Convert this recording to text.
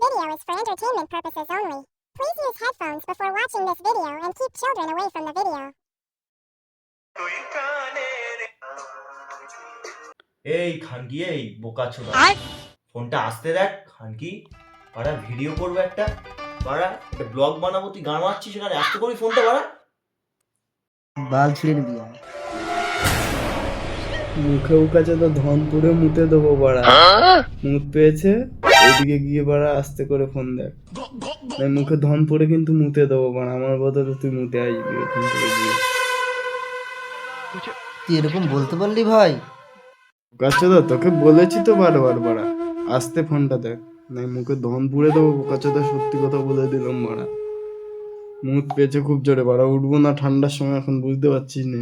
video is for entertainment purposes only. Please use headphones before watching this video and keep children away from the video. এই খানকি, এই বোকাচোদা, ফোনটা আসতে দেখ খানকি। বাড়া ভিডিও করবো একটা, বাড়া একটা ব্লগ বানাবো, তুই গান মারছিস সেখানে আসতে করি ফোনটা বাড়া। বাল ছিঁড়ে নিবি। মুখে উকাছে তো ধন পুড়ে মুতে দেবো বাড়া। মুত পেয়েছে ওইদিকে গিয়ে বাড়া আস্তে করে ফোন দেখ। মুখে ধন পড়ে কিন্তু মুতে দেবো বাড়া, আমার বদলে তুই মুতে আসবি ওখান থেকে গিয়ে। তুই এরকম বলতে পারলি ভাই? বোকাচোদা তোকে বলেছি তো বারবার বাড়া, আস্তে ফোনটা দেখ, নাই মুখে ধন পুড়ে দেবো। বোকাচোদা সত্যি কথা বলে দিলাম বাড়া। মুত পেয়েছে খুব জোরে বাড়া, উঠবো না ঠান্ডার সময় এখন বুঝতে পারছিস না।